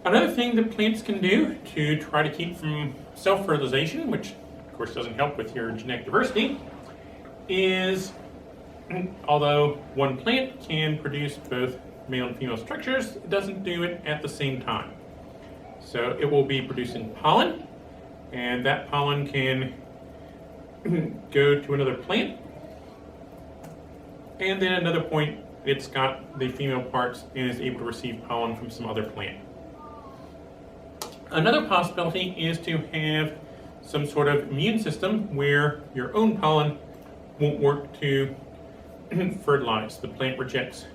Another thing that plants can do to try to keep from self-fertilization, which of course doesn't help with your genetic diversity, is although one plant can produce both male and female structures, it doesn't do it at the same time. So it will be producing pollen, and that pollen can go to another plant, and then at another point it's got the female parts and is able to receive pollen from some other plant. Another possibility is to have some sort of immune system where your own pollen won't work to fertilize. The plant rejects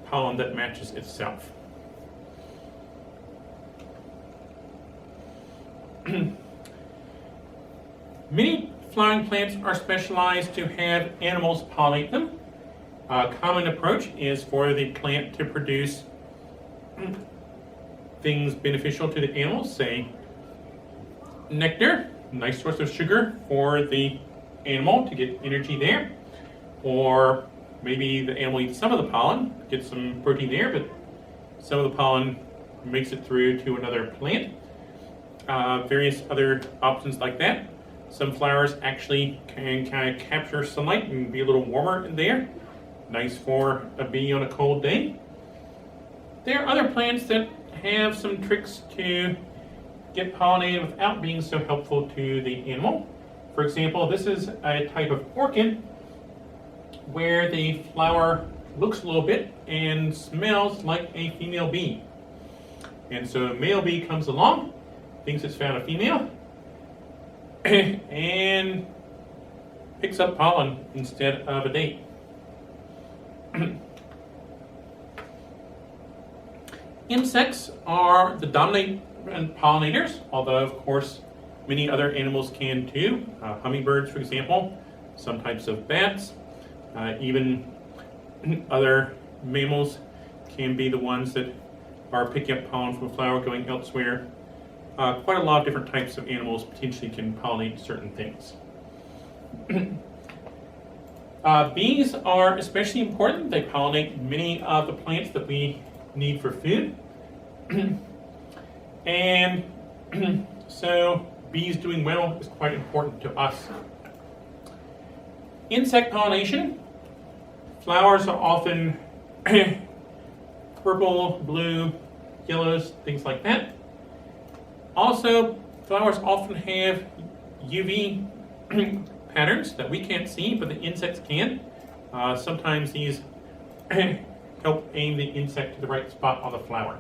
pollen that matches itself. Many flowering plants are specialized to have animals pollinate them. A common approach is for the plant to produce things beneficial to the animals, say nectar, nice source of sugar for the animal to get energy there, or maybe the animal eats some of the pollen, gets some protein there, but some of the pollen makes it through to another plant. Various other options like that. Some flowers actually can kind of capture sunlight and be a little warmer in there. Nice for a bee on a cold day. There are other plants that have some tricks to get pollinated without being so helpful to the animal. For example, this is a type of orchid where the flower looks a little bit and smells like a female bee. And so a male bee comes along, thinks it's found a female, and picks up pollen instead of a date. Insects are the dominant pollinators, although of course many other animals can too. Hummingbirds, for example, some types of bats, even other mammals can be the ones that are picking up pollen from a flower going elsewhere. Quite a lot of different types of animals potentially can pollinate certain things. Bees are especially important. They pollinate many of the plants that we need for food. And so bees doing well is quite important to us. Insect pollination. Flowers are often purple, blue, yellows, things like that. Also, flowers often have UV patterns that we can't see, but the insects can. Sometimes these help aim the insect to the right spot on the flower.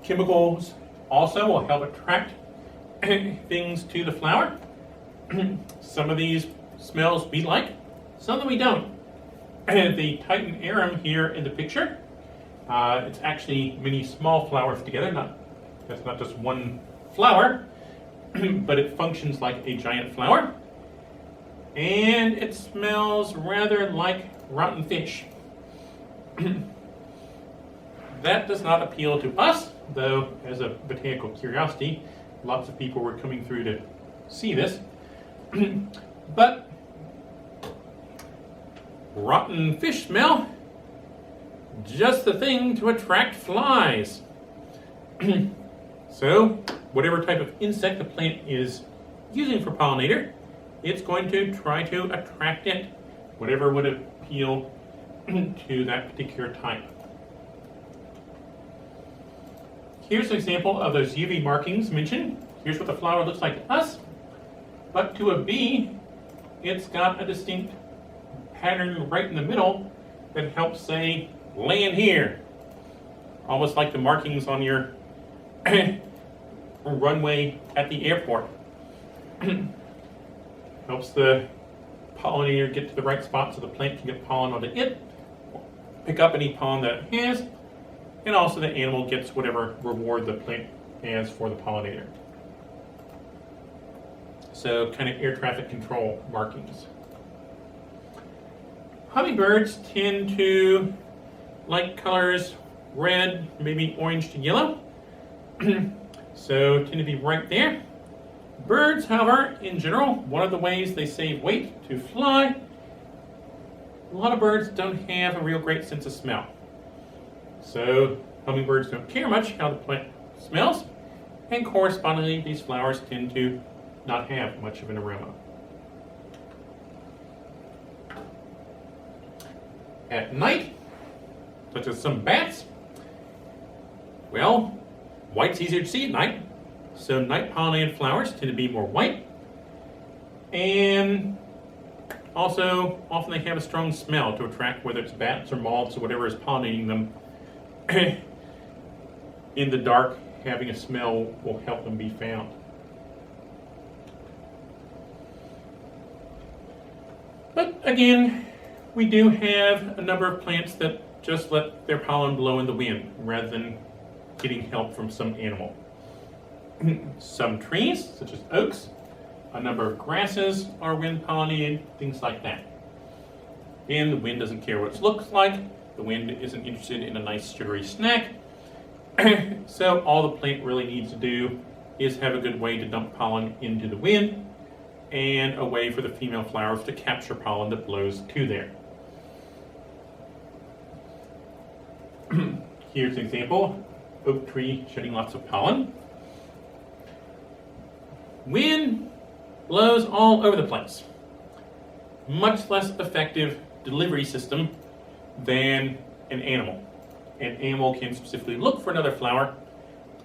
Chemicals also will help attract things to the flower. Some of these smells we like, some that we don't. The Titan arum here in the picture, it's actually many small flowers together. That's not just one flower, but it functions like a giant flower. And it smells rather like rotten fish. That does not appeal to us, though as a botanical curiosity, lots of people were coming through to see this. But rotten fish smell, just the thing to attract flies. So, whatever type of insect the plant is using for pollinator, it's going to try to attract it, whatever would appeal to that particular type. Here's an example of those UV markings mentioned. Here's what the flower looks like to us, but to a bee, it's got a distinct pattern right in the middle that helps say, land here. Almost like the markings on your runway at the airport. Helps the pollinator get to the right spot so the plant can get pollen onto it, pick up any pollen that it has, and also the animal gets whatever reward the plant has for the pollinator. So kind of air traffic control markings. Hummingbirds tend to like colors red, maybe orange to yellow. So tend to be right there. Birds, however, in general, one of the ways they save weight to fly, a lot of birds don't have a real great sense of smell. So hummingbirds don't care much how the plant smells, and correspondingly these flowers tend to not have much of an aroma. At night, such as some bats, well, white's easier to see at night, so night pollinated flowers tend to be more white, and also often they have a strong smell to attract whether it's bats or moths or whatever is pollinating them. In the dark, having a smell will help them be found. But again, we do have a number of plants that just let their pollen blow in the wind rather than getting help from some animal. Some trees, such as oaks, a number of grasses are wind pollinated, things like that. And the wind doesn't care what it looks like. The wind isn't interested in a nice sugary snack. So all the plant really needs to do is have a good way to dump pollen into the wind and a way for the female flowers to capture pollen that blows to there. Here's an example, oak tree shedding lots of pollen. Wind blows all over the place. Much less effective delivery system than an animal. An animal can specifically look for another flower,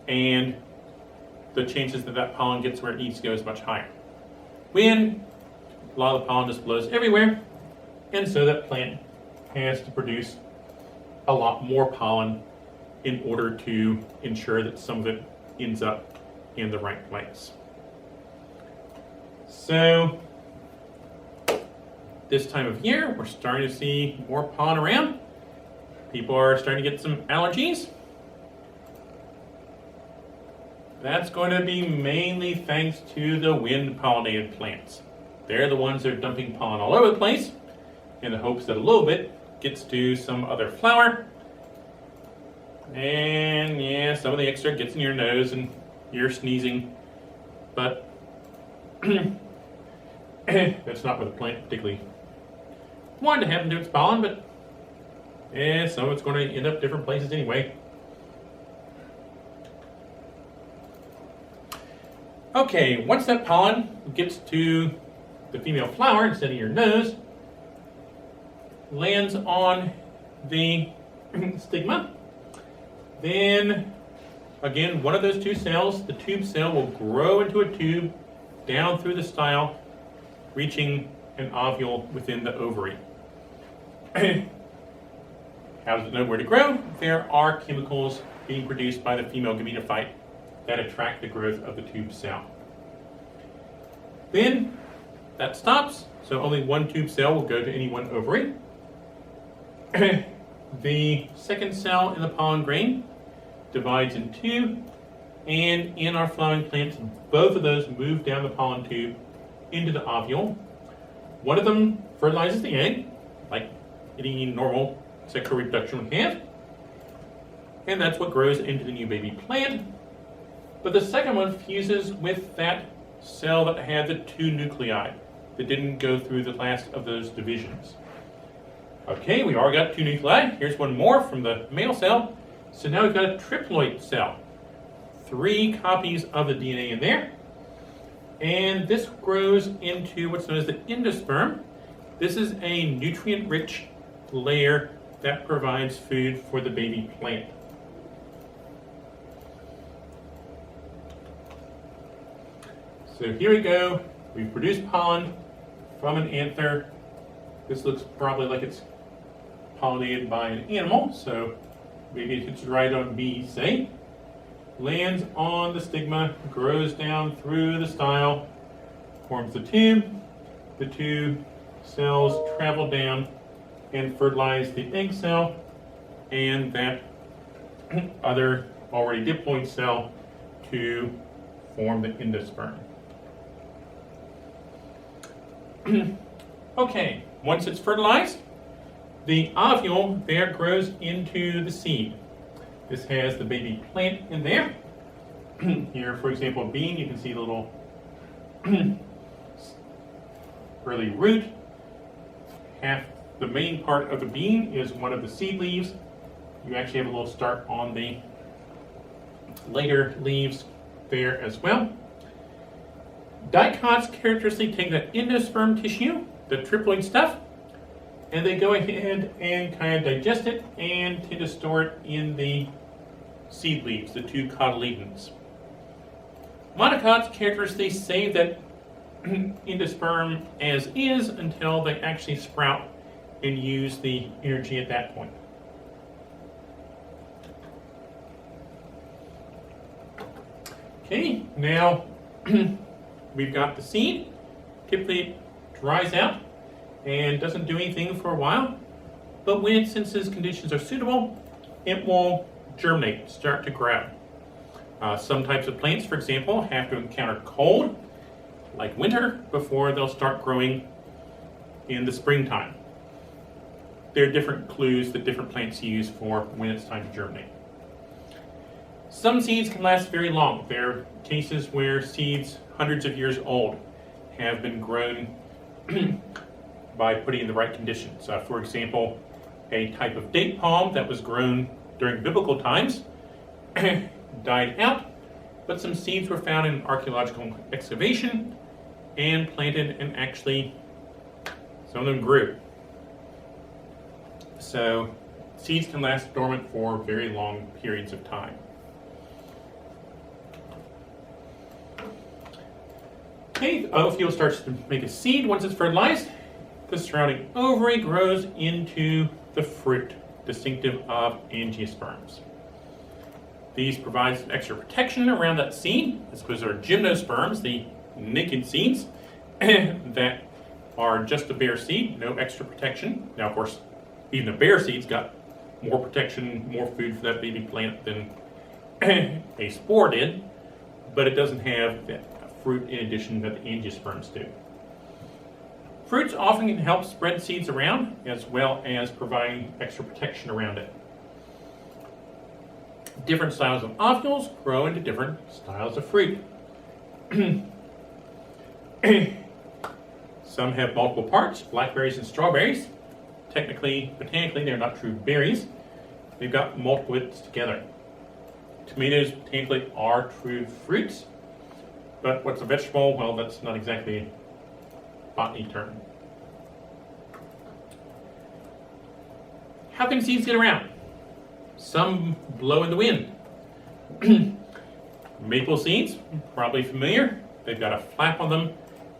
and the chances that that pollen gets where it needs to go is much higher. Wind, a lot of the pollen just blows everywhere, and so that plant has to produce a lot more pollen in order to ensure that some of it ends up in the right place. So this time of year, we're starting to see more pollen around. People are starting to get some allergies. That's going to be mainly thanks to the wind-pollinated plants. They're the ones that are dumping pollen all over the place in the hopes that a little bit gets to some other flower. And yeah, some of the extra gets in your nose and you're sneezing. But that's not what the plant particularly wanted to happen to its pollen, but some of it's going to end up different places anyway. Okay, once that pollen gets to the female flower instead of your nose, lands on the stigma, then again, one of those two cells, the tube cell, will grow into a tube down through the style, reaching an ovule within the ovary. How does it know where to grow? There are chemicals being produced by the female gametophyte that attract the growth of the tube cell. Then that stops, so only one tube cell will go to any one ovary. The second cell in the pollen grain divides in two, and in our flowering plants, both of those move down the pollen tube into the ovule. One of them fertilizes the egg, like any normal sexual reproduction would have, and that's what grows into the new baby plant. But the second one fuses with that cell that had the two nuclei that didn't go through the last of those divisions. Okay, we already got two nuclei. Here's one more from the male cell. So now we've got a triploid cell. 3 copies of the DNA in there. And this grows into what's known as the endosperm. This is a nutrient-rich layer that provides food for the baby plant. So here we go. We produce pollen from an anther. This looks probably like it's pollinated by an animal, so maybe it's right on bees, say. Lands on the stigma, grows down through the style, forms the tube. The two cells travel down and fertilize the egg cell and that other already diploid cell to form the endosperm. Okay, once it's fertilized, the ovule there grows into the seed. This has the baby plant in there. Here, for example, a bean, you can see the little early root. Half the main part of the bean is one of the seed leaves. you actually have a little start on the later leaves there as well. Dicots characteristically take that endosperm tissue, the triploid stuff, and they go ahead and kind of digest it and tend to store it in the seed leaves, the two cotyledons. Monocots characteristically save that endosperm as is until they actually sprout and use the energy at that point. Okay, now we've got the seed. Typically it dries out and doesn't do anything for a while, but when it senses conditions are suitable, it will germinate, start to grow. Some types of plants, for example, have to encounter cold, like winter, before they'll start growing in the springtime. There are different clues that different plants use for when it's time to germinate. Some seeds can last very long. There are cases where seeds hundreds of years old have been grown by putting in the right conditions. For example, a type of date palm that was grown during biblical times died out, but some seeds were found in archaeological excavation and planted, and actually some of them grew. So seeds can last dormant for very long periods of time. Okay, the ovule starts to make a seed. Once it's fertilized, the surrounding ovary grows into the fruit, distinctive of angiosperms. These provide some extra protection around that seed. I suppose are gymnosperms, the naked seeds that are just a bare seed, no extra protection. Now, of course, even a bare seed's got more protection, more food for that baby plant than a spore did, but it doesn't have that fruit in addition that the angiosperms do. Fruits often can help spread seeds around as well as providing extra protection around it. Different styles of ovules grow into different styles of fruit. Some have multiple parts, blackberries and strawberries. Technically, botanically, they're not true berries. They've got multiple bits together. Tomatoes, botanically, are true fruits. But what's a vegetable? Well, that's not exactly a botany term. How can seeds get around? Some blow in the wind. Maple seeds, probably familiar. They've got a flap on them,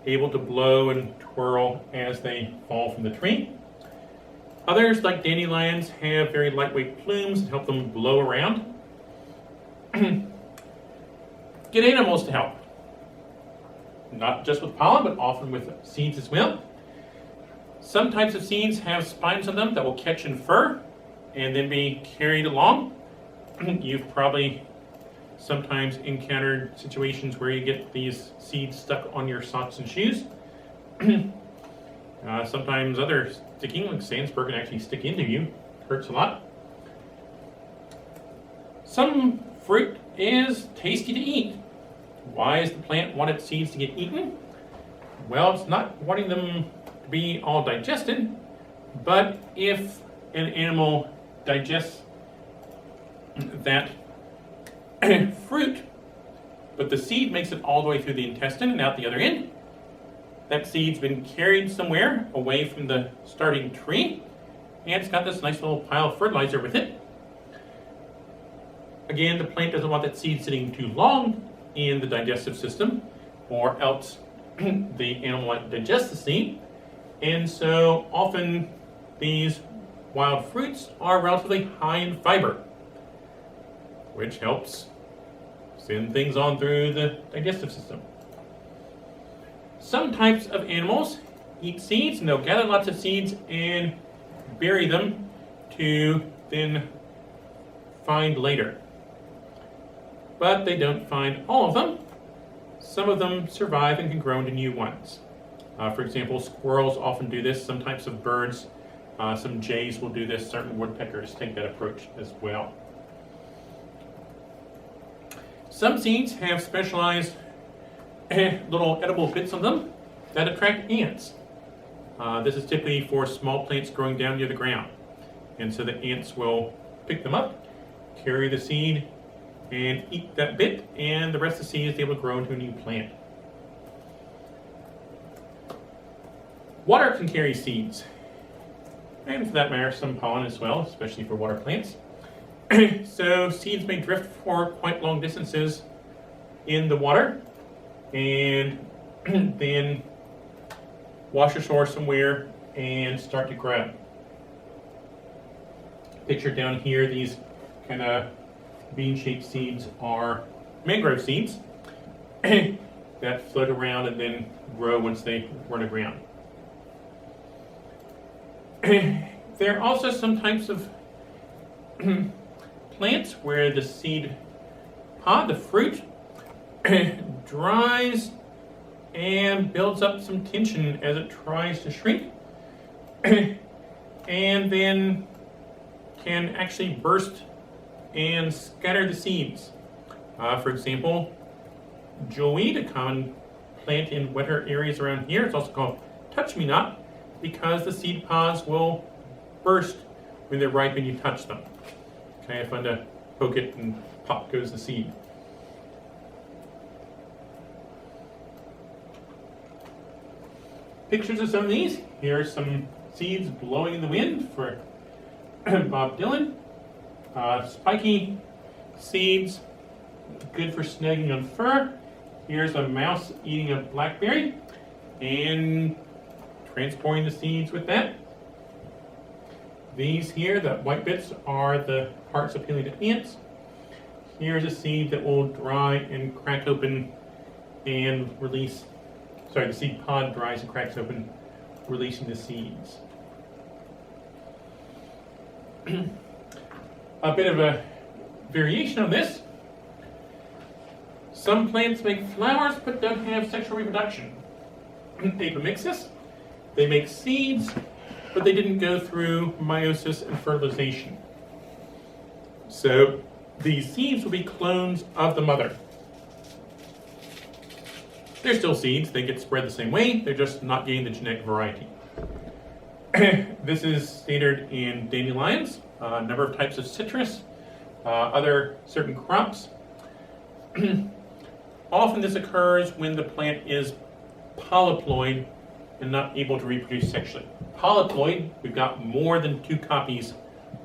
able to blow and twirl as they fall from the tree. Others, like dandelions, have very lightweight plumes that help them blow around. Get animals to help. Not just with pollen, but often with seeds as well. Some types of seeds have spines on them that will catch in fur and then be carried along. You've probably sometimes encountered situations where you get these seeds stuck on your socks and shoes. Sometimes other sticking, like sandspur, can actually stick into you. It hurts a lot. Some fruit is tasty to eat. Why does the plant want its seeds to get eaten? Well, it's not wanting them to be all digested, but if an animal digests that fruit, but the seed makes it all the way through the intestine and out the other end, that seed's been carried somewhere away from the starting tree, and it's got this nice little pile of fertilizer with it. Again, the plant doesn't want that seed sitting too long in the digestive system, or else the animal might digest the seed. And so often these wild fruits are relatively high in fiber, which helps send things on through the digestive system. Some types of animals eat seeds, and they'll gather lots of seeds and bury them to then find later. But they don't find all of them. Some of them survive and can grow into new ones. For example, squirrels often do this. Some types of birds, some jays will do this. Certain woodpeckers take that approach as well. Some seeds have specialized little edible bits on them that attract ants. This is typically for small plants growing down near the ground. And so the ants will pick them up, carry the seed, and eat that bit, and the rest of the seed is able to grow into a new plant. Water can carry seeds, and for that matter, some pollen as well, especially for water plants. So seeds may drift for quite long distances in the water, and then wash ashore somewhere and start to grow. Picture down here, these kind of bean-shaped seeds are mangrove seeds that float around and then grow once they run aground. There are also some types of plants where the seed pod, the fruit, dries and builds up some tension as it tries to shrink, and then can actually burst and scatter the seeds. For example, jewelweed, a common plant in wetter areas around here. It's also called touch-me-not because the seed pods will burst when they're ripe and you touch them. Kind of fun to poke it and pop goes the seed. Pictures of some of these. Here are some seeds blowing in the wind for Bob Dylan. Spiky seeds, good for snagging on fur. Here's a mouse eating a blackberry and transporting the seeds with that. These here, the white bits, are the parts appealing to ants. Here's a seed that will dry and crack open and release. Sorry, the seed pod dries and cracks open, releasing the seeds. A bit of a variation on this. Some plants make flowers but don't have sexual reproduction. Apomixis, they make seeds, but they didn't go through meiosis and fertilization. So these seeds will be clones of the mother. They're still seeds, they get spread the same way, they're just not getting the genetic variety. This is standard in dandelions, a number of types of citrus, other certain crops. Often this occurs when the plant is polyploid and not able to reproduce sexually. Polyploid, we've got more than 2 copies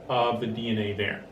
of the DNA there.